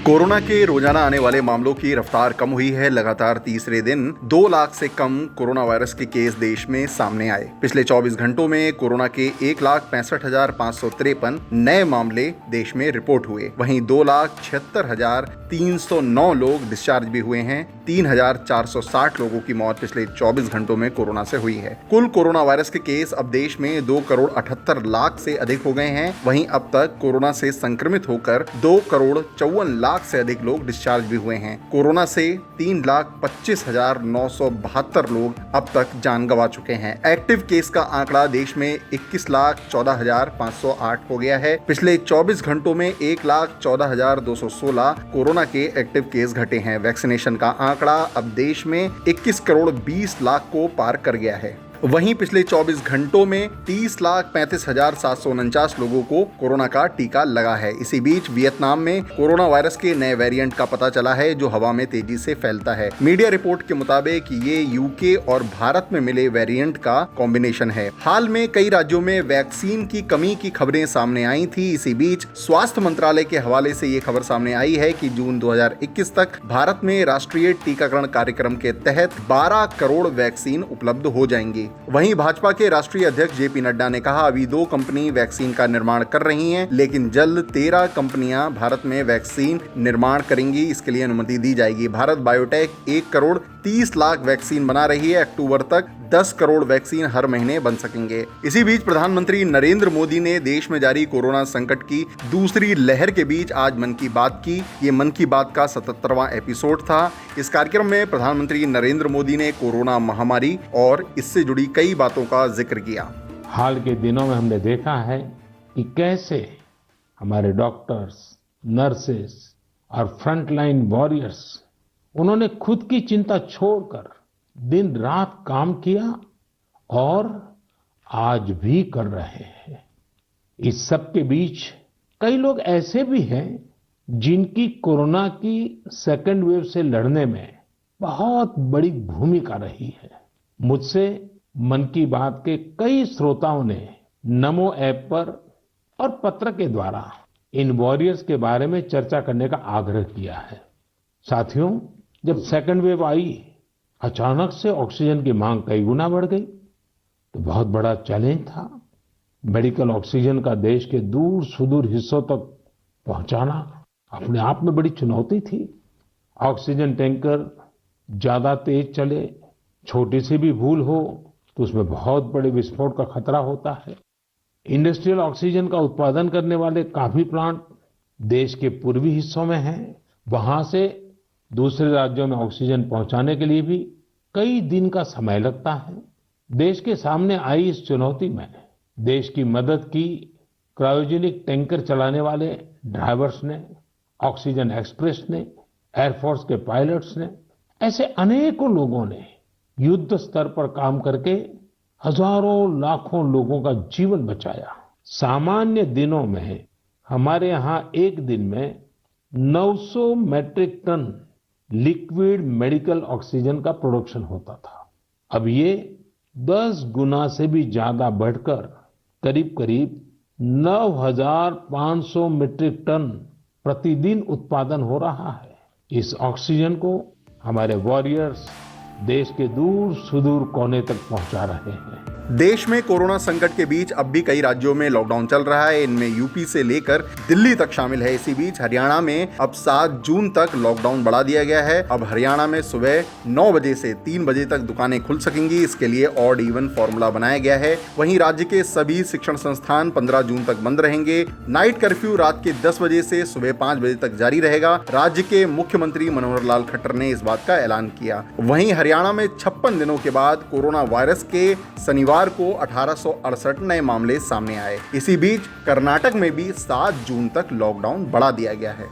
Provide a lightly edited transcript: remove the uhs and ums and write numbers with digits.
Corona के रोजाना आने वाले मामलों की रफ्तार कम हुई है। लगातार तीसरे दिन 2 लाख से कम कोरोना वायरस के केस देश में सामने आए। पिछले 24 घंटों में कोरोना के 1,65,553 नए मामले देश में रिपोर्ट हुए। वहीं 2,76,309 लोग डिस्चार्ज भी हुए हैं। 3,460 लोगों की मौत पिछले 24 घंटों में कोरोना से हुई है। कुल कोरोना वायरस के केस अब देश में 2,78,00,000 से अधिक हो गए हैं। वहीं अब तक कोरोना से संक्रमित होकर 2,54,00,000 से अधिक लोग डिस्चार्ज भी हुए हैं। कोरोना से 3,25,972 लोग अब तक जान गंवा चुके हैं। एक्टिव केस का आंकड़ा देश में 21,14,508 हो गया है। पिछले 24 घंटों में 1,14,216 कोरोना के एक्टिव केस घटे हैं। वैक्सीनेशन का आंकड़ा अब देश में 21,20,00,000 को पार कर गया है। वहीं पिछले 24 घंटों में 30,35,749 लोगों को कोरोना का टीका लगा है। इसी बीच वियतनाम में कोरोना वायरस के नए वेरिएंट का पता चला है, जो हवा में तेजी से फैलता है। मीडिया रिपोर्ट के मुताबिक ये यूके और भारत में मिले वेरिएंट का कॉम्बिनेशन है। हाल में कई राज्यों में वैक्सीन की कमी की खबरें सामने आई थी। इसी बीच स्वास्थ्य मंत्रालय के हवाले से ये खबर सामने आई है कि जून 2021 तक भारत में राष्ट्रीय टीकाकरण कार्यक्रम के तहत 12 करोड़ वैक्सीन उपलब्ध हो जाएंगी। वहीं भाजपा के राष्ट्रीय अध्यक्ष जेपी नड्डा ने कहा, अभी 2 कंपनी वैक्सीन का निर्माण कर रही हैं, लेकिन जल्द 13 कंपनियां भारत में वैक्सीन निर्माण करेंगी। इसके लिए अनुमति दी जाएगी। भारत बायोटेक 1,30,00,000 वैक्सीन बना रही है। अक्टूबर तक 10 करोड़ वैक्सीन हर महीने बन सकेंगे। इसी बीच प्रधानमंत्री नरेंद्र मोदी ने देश में जारी कोरोना संकट की दूसरी लहर के बीच आज मन की बात की। ये मन की बात का 77वां एपिसोड था। इस कार्यक्रम में प्रधानमंत्री नरेंद्र मोदी ने कोरोना महामारी और इससे जुड़ी कई बातों का जिक्र किया। हाल के दिनों में हमने देखा है कि कैसे हमारे डॉक्टर्स, नर्सेस और फ्रंटलाइन वॉरियर्स, उन्होंने खुद की चिंता छोड़कर दिन रात काम किया और आज भी कर रहे हैं। इस सब के बीच कई लोग ऐसे भी हैं जिनकी कोरोना की सेकेंड वेव से लड़ने में बहुत बड़ी भूमिका रही है। मुझसे मन की बात के कई श्रोताओं ने नमो ऐप पर और पत्र के द्वारा इन वॉरियर्स के बारे में चर्चा करने का आग्रह किया है। साथियों, जब सेकेंड वेव आई, अचानक से ऑक्सीजन की मांग कई गुना बढ़ गई, तो बहुत बड़ा चैलेंज था। मेडिकल ऑक्सीजन का देश के दूर सुदूर हिस्सों तक पहुंचाना अपने आप में बड़ी चुनौती थी। ऑक्सीजन टैंकर ज्यादा तेज चले, छोटी सी भी भूल हो तो उसमें बहुत बड़े विस्फोट का खतरा होता है। इंडस्ट्रियल ऑक्सीजन का उत्पादन करने वाले काफी प्लांट देश के पूर्वी हिस्सों में हैं। वहां से दूसरे राज्यों में ऑक्सीजन पहुंचाने के लिए भी कई दिन का समय लगता है। देश के सामने आई इस चुनौती में देश की मदद की क्रायोजेनिक टैंकर चलाने वाले ड्राइवर्स ने, ऑक्सीजन एक्सप्रेस ने, एयरफोर्स के पायलट्स ने, ऐसे अनेकों लोगों ने युद्ध स्तर पर काम करके हजारों लाखों लोगों का जीवन बचाया। सामान्य दिनों में हमारे यहाँ एक दिन में 900 metric ton liquid medical oxygen का प्रोडक्शन होता था। अब ये 10 गुना से भी ज्यादा बढ़कर करीब करीब 9,500 मीट्रिक टन प्रतिदिन उत्पादन हो रहा है। इस ऑक्सीजन को हमारे वॉरियर्स देश के दूर सुदूर कोने तक पहुंचा रहे हैं। देश में कोरोना संकट के बीच अब भी कई राज्यों में लॉकडाउन चल रहा है। इनमें यूपी से लेकर दिल्ली तक शामिल है। इसी बीच हरियाणा में अब 7 जून तक लॉकडाउन बढ़ा दिया गया है। अब हरियाणा में सुबह 9 बजे से 3 बजे तक दुकानें खुल सकेंगी। इसके लिए ऑड इवन फॉर्मूला बनाया गया है। वहीं राज्य के सभी शिक्षण संस्थान 15 जून तक बंद रहेंगे। नाइट कर्फ्यू रात के 10 बजे से सुबह 5 बजे तक जारी रहेगा। राज्य के मुख्यमंत्री मनोहर लाल खट्टर ने इस बात का ऐलान किया। वहीं हरियाणा में 56 दिनों के बाद कोरोना वायरस के शनिवार को 1868 नए मामले सामने आए। इसी बीच कर्नाटक में भी 7 जून तक लॉकडाउन बढ़ा दिया गया है।